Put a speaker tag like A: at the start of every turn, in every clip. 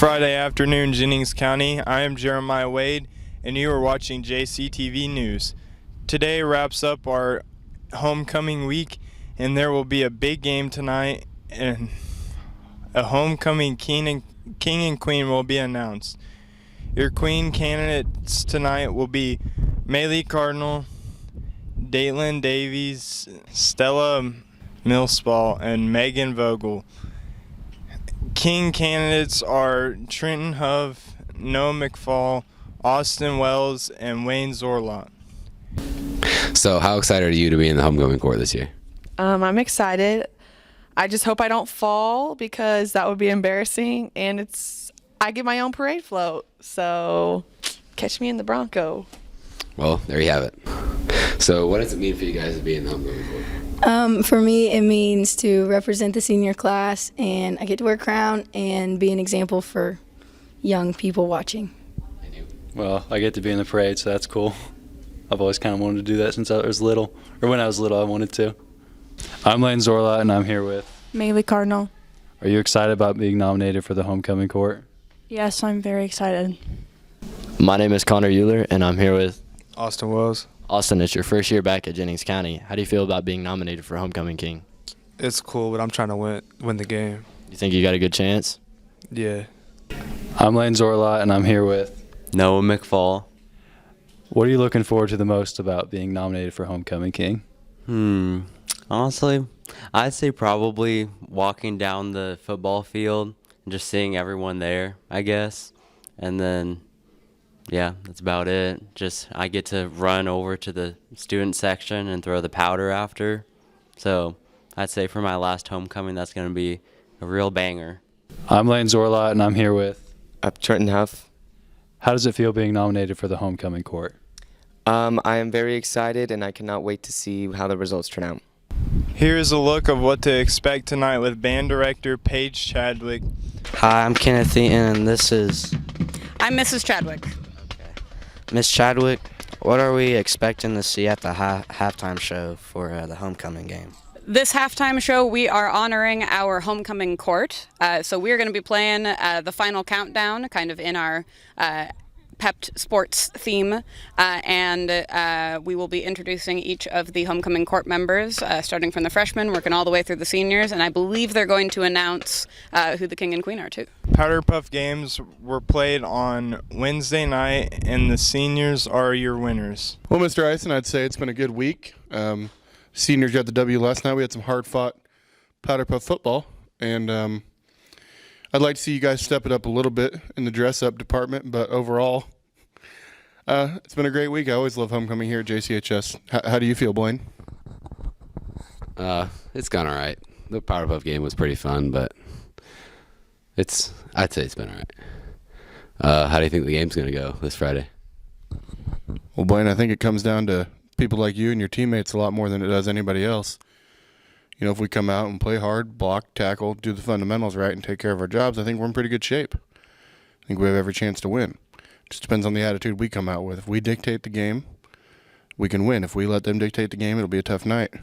A: Friday afternoon, Jennings County. I am Jeremiah Wade, and you are watching JCTV News. Today wraps up our homecoming week, and there will be a big game tonight, and a homecoming king and queen will be announced. Your queen candidates tonight will be Maylee Cardinal, Datelyn Davies, Stella Millspaw, and Megan Vogel. King candidates are Trenton Hove, Noah McFall, Austin Wells, and Wayne Zorlot.
B: So how excited are you to be in the homecoming court this year?
C: I'm excited. I just hope I don't fall because that would be embarrassing. And I get my own parade float. So catch me in the Bronco.
B: Well, there you have it. So what does it mean for you guys to be in the homecoming court?
D: For me, it means to represent the senior class, and I get to wear a crown and be an example for young people watching.
E: Well, I get to be in the parade, so that's cool. I've always kind of wanted to do that since I was little, or when I was little I wanted to. I'm Lane Zorlot, and I'm here with
F: Maylee Cardinal.
E: Are you excited about being nominated for the homecoming court?
F: Yes, I'm very excited.
G: My name is Connor Euler, and I'm here with
A: Austin Wells.
G: Austin. It's your first year back at Jennings County. How do you feel about being nominated for Homecoming King?
H: It's cool, but I'm trying to win the game.
G: You think you got a good chance?
H: Yeah.
E: I'm Lane Zorlot, and I'm here with
I: Noah McFall.
E: What are you looking forward to the most about being nominated for Homecoming King?
I: Honestly, I'd say probably walking down the football field and just seeing everyone there, I guess. And then, yeah, that's about it. Just I get to run over to the student section and throw the powder after. So I'd say for my last homecoming, that's going to be a real banger.
E: I'm Lane Zorlot, and I'm here with
J: Trenton Huff.
E: How does it feel being nominated for the homecoming court?
J: I am very excited, and I cannot wait to see how the results turn out.
A: Here's a look of what to expect tonight with band director Paige Chadwick.
K: Hi, I'm Kenneth Eaton, and this is...
L: I'm Mrs. Chadwick.
K: Okay. Miss Chadwick, what are we expecting to see at the halftime show for the homecoming game?
L: This halftime show, we are honoring our homecoming court. So we're going to be playing the final countdown, kind of in our Pepped sports theme, and we will be introducing each of the homecoming court members, starting from the freshmen, working all the way through the seniors, and I believe they're going to announce who the king and queen are too.
A: Powder Puff games were played on Wednesday night, and the seniors are your winners.
M: Well, Mr. Ison, I'd say it's been a good week. Seniors got the W last night. We had some hard-fought Powder Puff football, and I'd like to see you guys step it up a little bit in the dress-up department, but overall, it's been a great week. I always love homecoming here at JCHS. How do you feel, Blaine?
B: It's gone all right. The Powerpuff game was pretty fun, but I'd say it's been all right. How do you think the game's going to go this Friday?
M: Well, Blaine, I think it comes down to people like you and your teammates a lot more than it does anybody else. You know, if we come out and play hard, block, tackle, do the fundamentals right, and take care of our jobs, I think we're in pretty good shape. I think we have every chance to win. Just depends on the attitude we come out with. If we dictate the game, we can win. If we let them dictate the game, it'll be a tough night.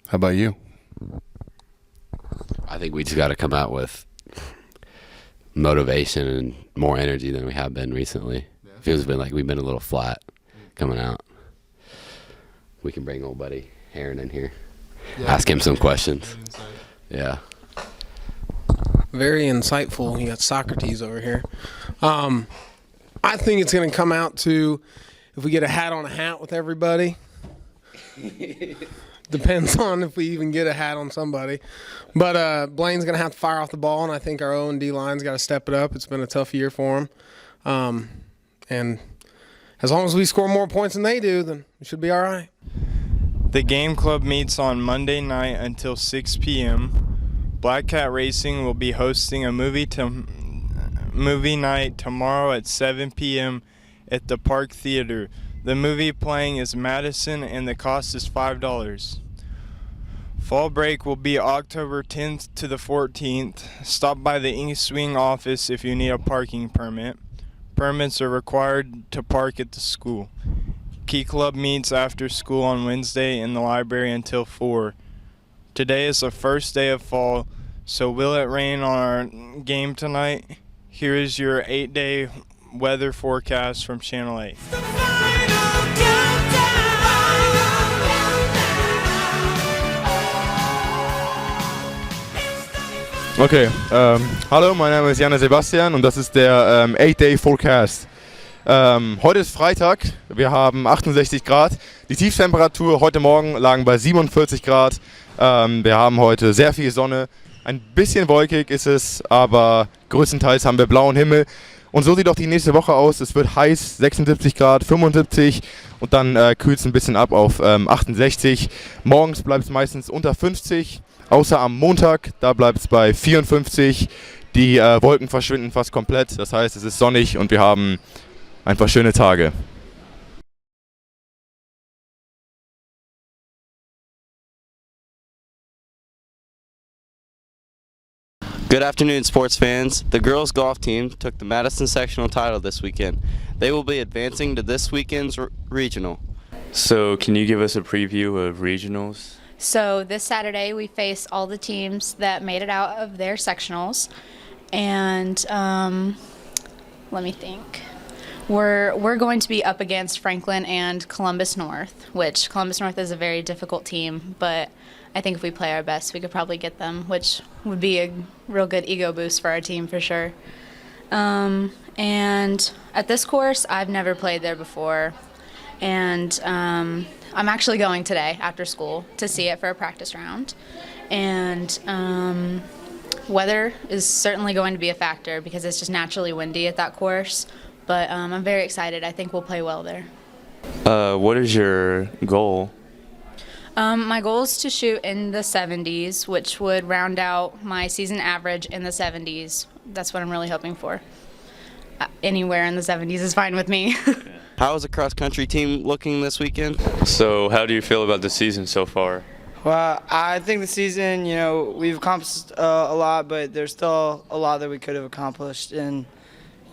M: How about you?
B: I think we just got to come out with motivation and more energy than we have been recently. Yeah. Feels been like we've been a little flat coming out. We can bring old buddy Aaron in here. Yeah, ask him some questions. Yeah.
N: Very insightful. You got Socrates over here. I think it's going to come out to if we get a hat on a hat with everybody. Depends on if we even get a hat on somebody. But Blaine's going to have to fire off the ball, and I think our O&D line's got to step it up. It's been a tough year for them. And as long as we score more points than they do, then we should be all right.
A: The game club meets on Monday night until 6 p.m. Black Cat Racing will be hosting a movie night tomorrow at 7 p.m. at the Park Theater. The movie playing is Madison, and the cost is $5. Fall break will be October 10th to the 14th. Stop by the East Swing office if you need a parking permit. Permits are required to park at the school. Key Club meets after school on Wednesday in the library until 4. Today is the first day of fall, so will it rain on our game tonight? Here is your 8-day weather forecast from Channel 8.
O: Okay, hallo, mein Name ist Janne Sebastian und das ist der 8-Day Forecast. Heute ist Freitag, wir haben 68 Grad. Die Tieftemperatur heute Morgen lagen bei 47 Grad. Wir haben heute sehr viel Sonne. Ein bisschen wolkig ist es, aber größtenteils haben wir blauen Himmel. Und so sieht auch die nächste Woche aus. Es wird heiß, 76 Grad, 75 und dann kühlt es ein bisschen ab auf 68. Morgens bleibt es meistens unter 50. Außer am Montag, da bleibt es bei 54. Die Wolken verschwinden fast komplett. Das heißt, es ist sonnig und wir haben einfach schöne Tage.
K: Good afternoon, sports fans. The girls golf team took the Madison sectional title this weekend. They will be advancing to this weekend's regional.
P: So, can you give us a preview of regionals?
Q: So this Saturday we face all the teams that made it out of their sectionals, and let me think. We're going to be up against Franklin and Columbus North, which Columbus North is a very difficult team, but I think if we play our best, we could probably get them, which would be a real good ego boost for our team for sure. And at this course, I've never played there before, and I'm actually going today after school to see it for a practice round. And weather is certainly going to be a factor because it's just naturally windy at that course. But I'm very excited. I think we'll play well there.
P: What is your goal?
Q: My goal is to shoot in the 70s, which would round out my season average in the 70s. That's what I'm really hoping for. Anywhere in the 70s is fine with me.
K: How is the cross-country team looking this weekend?
P: So, how do you feel about the season so far?
R: Well, I think the season, we've accomplished a lot, but there's still a lot that we could have accomplished. And,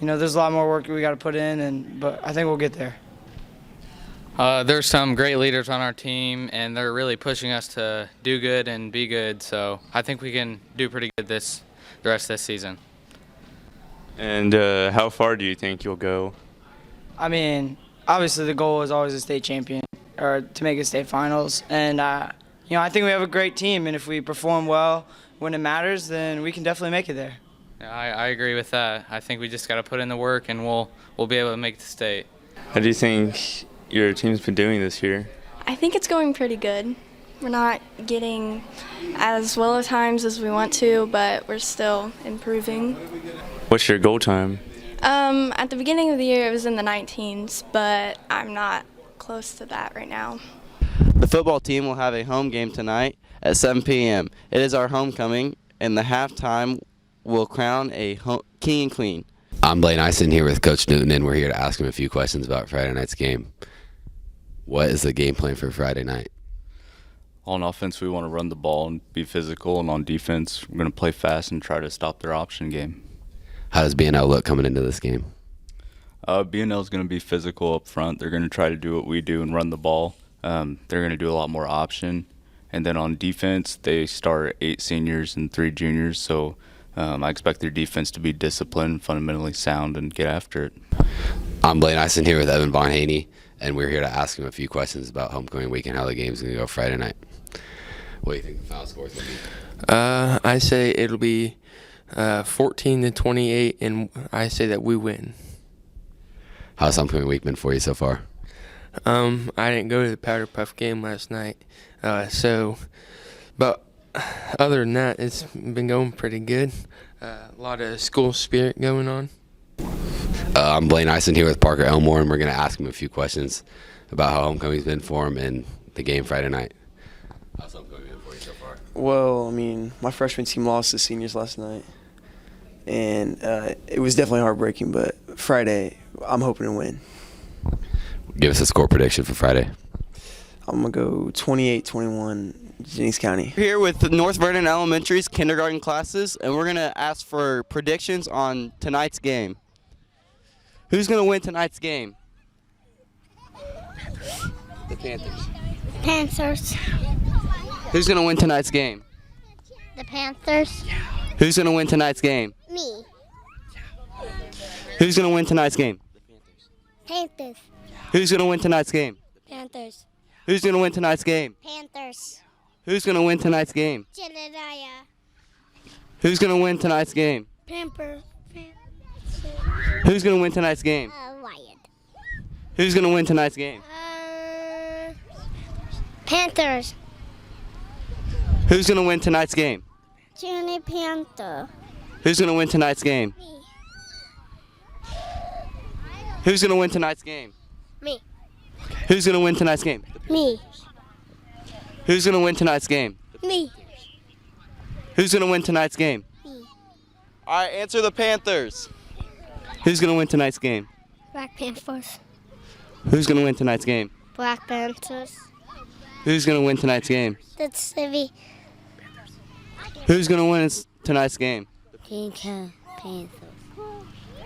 R: there's a lot more work we got to put in, but I think we'll get there.
S: There's some great leaders on our team, and they're really pushing us to do good and be good. So I think we can do pretty good the rest of this season.
P: And how far do you think you'll go?
R: I mean, obviously the goal is always a state champion or to make it state finals. And, I think we have a great team, and if we perform well when it matters, then we can definitely make it there.
S: Yeah, I agree with that. I think we just got to put in the work, and we'll be able to make the state.
P: How do you think your team's been doing this year?
T: I think it's going pretty good. We're not getting as well at times as we want to, but we're still improving.
P: What's your goal time?
T: At the beginning of the year, it was in the 19s, but I'm not close to that right now.
K: The football team will have a home game tonight at 7 p.m. It is our homecoming, and the halftime will crown a king and queen.
B: I'm Blaine Eisen here with Coach Newton, and we're here to ask him a few questions about Friday night's game. What is the game plan for Friday night?
U: On offense, we want to run the ball and be physical, and on defense, we're going to play fast and try to stop their option game.
B: How does B&L look coming into this game?
U: B&L is going to be physical up front. They're going to try to do what we do and run the ball. They're going to do a lot more option. And then on defense, they start 8 seniors and 3 juniors, so I expect their defense to be disciplined, fundamentally sound, and get after it.
B: I'm Blaine Eisen here with Evan Von Haney, and we're here to ask him a few questions about homecoming week and how the game's going to go Friday night. What do you think the final score is going to be?
V: I say it'll be 14-28, and I say that we win.
B: How's homecoming week been for you so far?
V: I didn't go to the Powder Puff game last night, but other than that, it's been going pretty good. A lot of school spirit going on.
B: I'm Blaine Eisen here with Parker Elmore, and we're going to ask him a few questions about how homecoming's been for him and the game Friday night. How's homecoming been for you so far?
W: Well, I mean, my freshman team lost to seniors last night, and it was definitely heartbreaking, but Friday, I'm hoping to win.
B: Give us a score prediction for Friday.
W: I'm going to go 28-21 Jennings County.
K: We're here with North Vernon Elementary's kindergarten classes, and we're going to ask for predictions on tonight's game. Who's going to win tonight's game? The Panthers.
X: Panthers.
K: Who's going to win tonight's game?
X: The Panthers.
K: Who's going to win tonight's game?
X: Me.
K: Who's going to win tonight's game?
C: Panthers.
K: Who's going to win tonight's game?
C: Panthers.
K: Who's going to win tonight's game?
C: Panthers.
K: Who's going to win tonight's game?
C: Jedediah.
K: Who's going to win tonight's game?
C: Pamper.
K: Who's going to win tonight's game?
C: Wyatt.
K: Who's going to win tonight's game?
C: Panthers.
K: Who's going to win tonight's game?
C: Jenny Panther.
K: Who's going to win tonight's game? Who's going to win tonight's game?
C: Me.
K: Who's going to win tonight's game?
C: Me.
K: Who's going to win tonight's game?
C: Me.
K: Who's going to win tonight's game? All right, answer the Panthers. Who's going to win tonight's game?
C: Black Panthers.
K: Who's going to win tonight's game?
C: Black Panthers.
K: Who's going to win tonight's game?
C: That's Civvy.
K: Who's going to win tonight's game?
C: Panthers.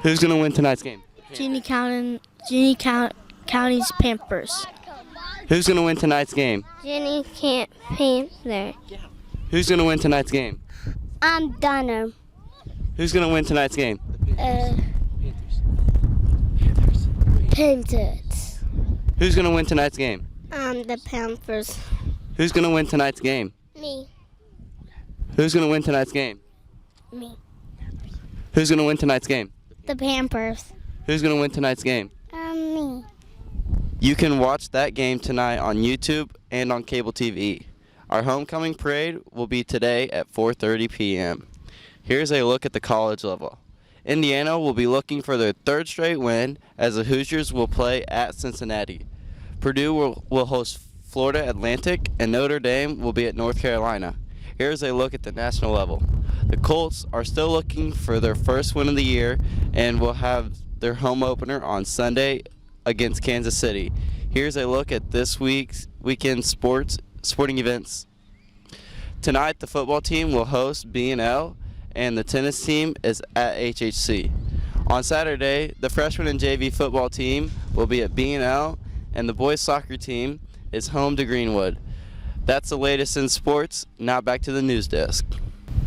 K: Who's going to win tonight's game?
C: County's Pampers.
K: Who's going to win tonight's game?
C: Jenny can't Panther.
K: Who's going to win tonight's game?
C: I'm Dunham.
K: Who's going to win tonight's game?
C: Panthers.
K: Who's going to win tonight's game?
C: I'm the Panthers.
K: Who's going to win tonight's game?
C: Me.
K: Who's going to win tonight's game?
C: Me.
K: Who's going to win tonight's game?
C: The Pampers.
K: Who's going to win tonight's game?
C: Me.
K: You can watch that game tonight on YouTube and on cable TV. Our homecoming parade will be today at 4:30 p.m. Here's a look at the college level. Indiana will be looking for their third straight win as the Hoosiers will play at Cincinnati. Purdue will host Florida Atlantic, and Notre Dame will be at North Carolina. Here's a look at the national level. The Colts are still looking for their first win of the year and will have their home opener on Sunday against Kansas City. Here's a look at this weekend sporting events. Tonight, the football team will host B&L, and the tennis team is at HHC. On Saturday, the freshman and JV football team will be at B&L, and the boys soccer team is home to Greenwood. That's the latest in sports. Now back to the news desk.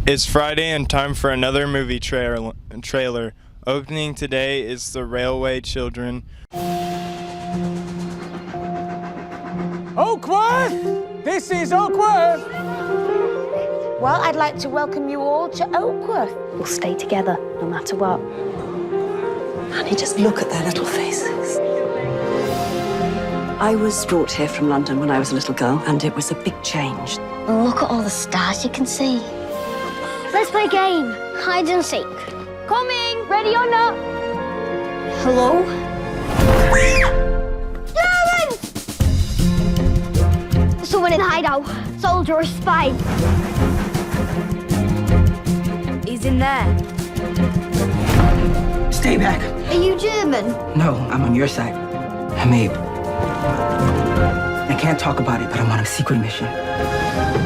A: It's Friday and time for another movie trailer. Opening today is The Railway Children.
D: Oakworth! This is Oakworth!
F: Well, I'd like to welcome you all to Oakworth. We'll stay together, no matter what.
X: Honey, just look at their little faces. I was brought here from London when I was a little girl, and it was a big change.
F: Look at all the stars you can see.
C: Let's play a game. Hide and seek.
F: Coming! Ready or not?
C: Hello? Someone in the hideout. Soldier or spy.
F: He's in there.
X: Stay back.
C: Are you German?
X: No, I'm on your side. Hamid. I can't talk about it, but I'm on a secret mission.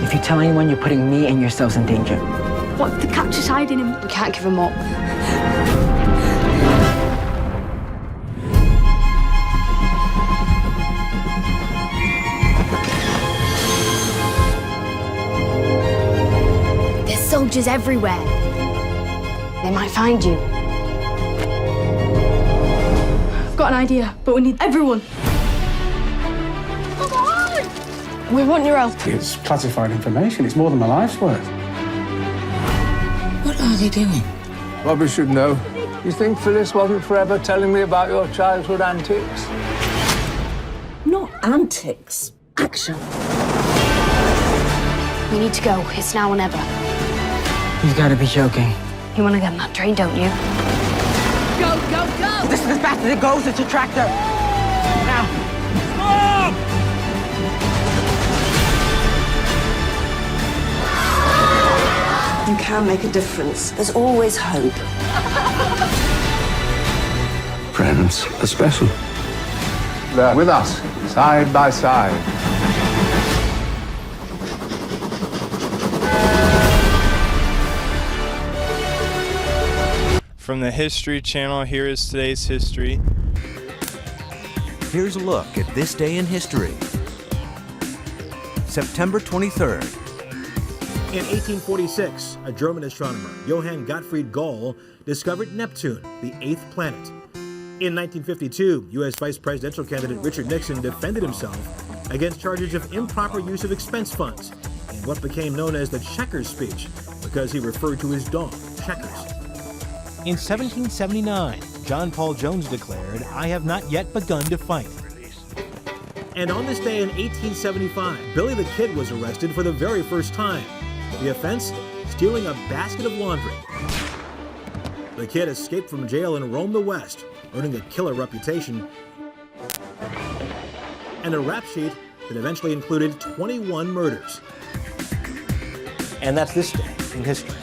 X: If you tell anyone, you're putting me and yourselves in danger.
F: What if the capture's hiding him? We can't give him up. There's soldiers everywhere. They might find you.
Y: I've got an idea, but we need everyone.
F: Come on! We want your help.
D: It's classified information. It's more than my life's worth.
X: What are they doing?
D: Bobby should know. You think Phyllis wasn't forever telling me about your childhood antics?
X: Not antics. Action.
F: We need to go. It's now or never.
X: You've got to be joking.
F: You want to get on that train, don't you?
X: Go, go, go! This is as fast as it goes. It's a tractor. Now. Stop! You can make a difference. There's always hope.
D: Friends are special. They're with us, side by side.
A: From the History Channel, here is today's history.
Z: Here's a look at this day in history. September 23rd,
E: In 1846, a German astronomer, Johann Gottfried Galle, discovered Neptune, the 8th planet. In 1952, U.S. Vice Presidential candidate Richard Nixon defended himself against charges of improper use of expense funds in what became known as the Checkers speech because he referred to his dog, Checkers. In 1779, John Paul Jones declared, "I have not yet begun to fight." And on this day in 1875, Billy the Kid was arrested for the very first time. The offense? Stealing a basket of laundry. The Kid escaped from jail and roamed the West, earning a killer reputation and a rap sheet that eventually included 21 murders. And that's this day in history.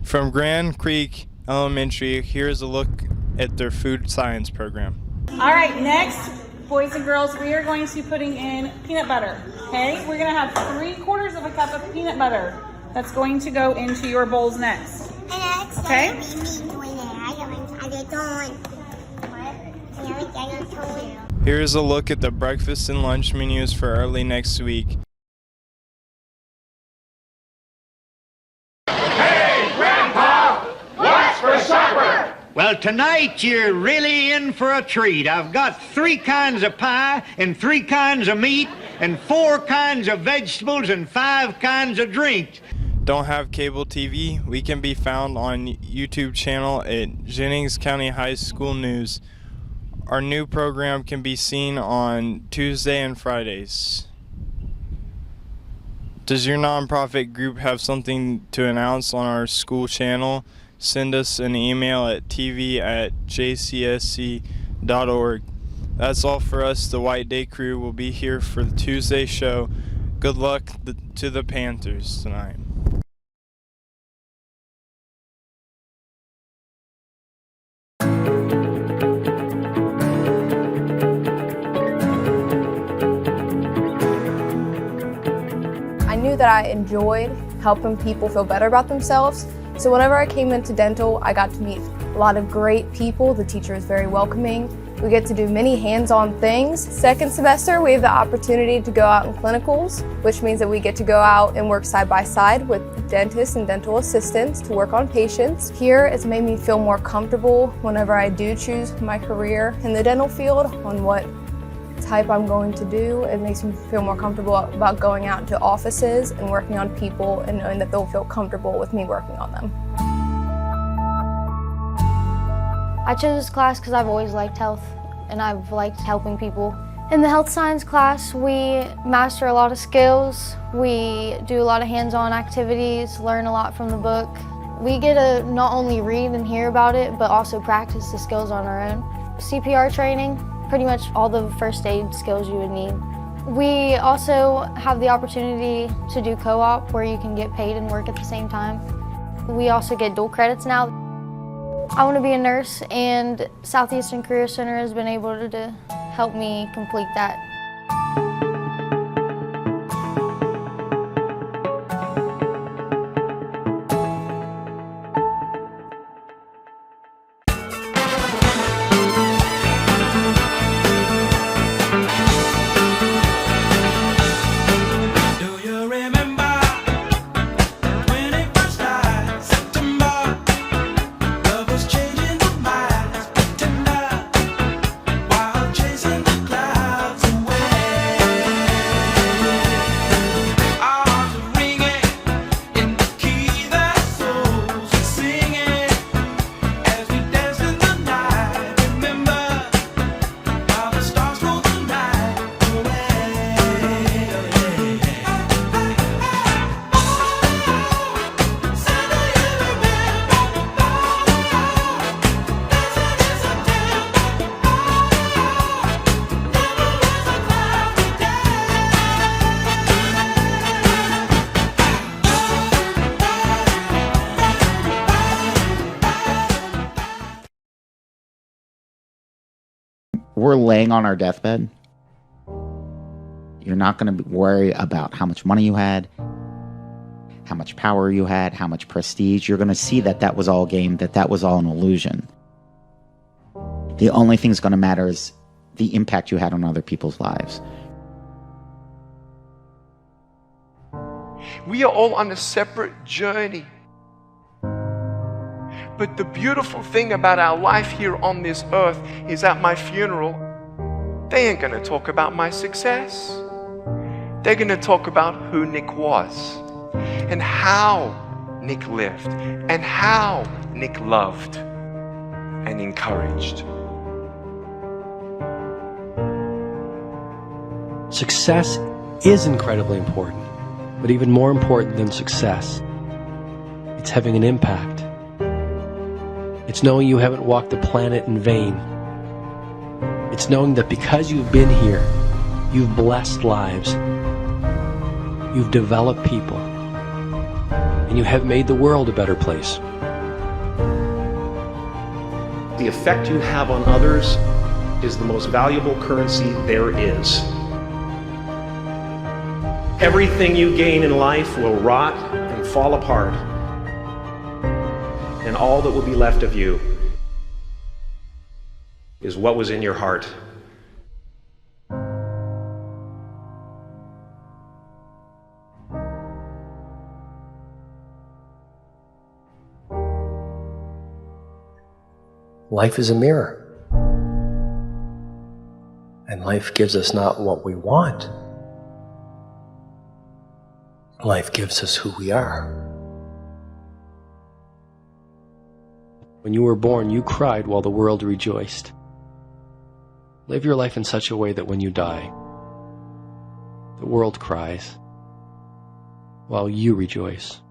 A: From Grand Creek Elementary, here's a look at their food science program.
G: All right, next, boys and girls, we are going to be putting in peanut butter, okay? We're gonna have 3/4 of a cup of peanut butter that's going to go into your bowls next, okay?
A: Here's a look at the breakfast and lunch menus for early next week.
H: Well, tonight you're really in for a treat. I've got 3 kinds of pie and 3 kinds of meat and 4 kinds of vegetables and 5 kinds of drinks.
A: Don't have cable TV? We can be found on YouTube channel at Jennings County High School News. Our new program can be seen on Tuesday and Fridays. Does your nonprofit group have something to announce on our school channel? Send us an email at tv@jcsc.org. That's all for us. The White Day crew will be here for the Tuesday show. Good luck to the Panthers tonight.
I: I knew that I enjoyed helping people feel better about themselves. So whenever I came into dental, I got to meet a lot of great people. The teacher is very welcoming. We get to do many hands-on things. Second semester, we have the opportunity to go out in clinicals, which means that we get to go out and work side by side with dentists and dental assistants to work on patients. Here, it's made me feel more comfortable whenever I do choose my career in the dental field on what type I'm going to do. It makes me feel more comfortable about going out to offices and working on people and knowing that they'll feel comfortable with me working on them.
C: I chose this class because I've always liked health and I've liked helping people. In the health science class, we master a lot of skills. We do a lot of hands-on activities, learn a lot from the book. We get to not only read and hear about it, but also practice the skills on our own. CPR training, pretty much all the first aid skills you would need. We also have the opportunity to do co-op where you can get paid and work at the same time. We also get dual credits now. I want to be a nurse, and Southeastern Career Center has been able to help me complete that.
J: We're laying on our deathbed. You're not going to worry about how much money you had, how much power you had, how much prestige. You're going to see that that was all game, that that was all an illusion. The only thing that's going to matter is the impact you had on other people's lives.
L: We are all on a separate journey. But the beautiful thing about our life here on this earth is at my funeral, they ain't gonna talk about my success. They're gonna talk about who Nick was and how Nick lived and how Nick loved and encouraged.
M: Success is incredibly important, but even more important than success, it's having an impact. It's knowing you haven't walked the planet in vain. It's knowing that because you've been here, you've blessed lives, you've developed people, and you have made the world a better place.
N: The effect you have on others is the most valuable currency there is. Everything you gain in life will rot and fall apart, and all that will be left of you is what was in your heart.
M: Life is a mirror, and life gives us not what we want. Life gives us who we are. When you were born, you cried while the world rejoiced. Live your life in such a way that when you die, the world cries while you rejoice.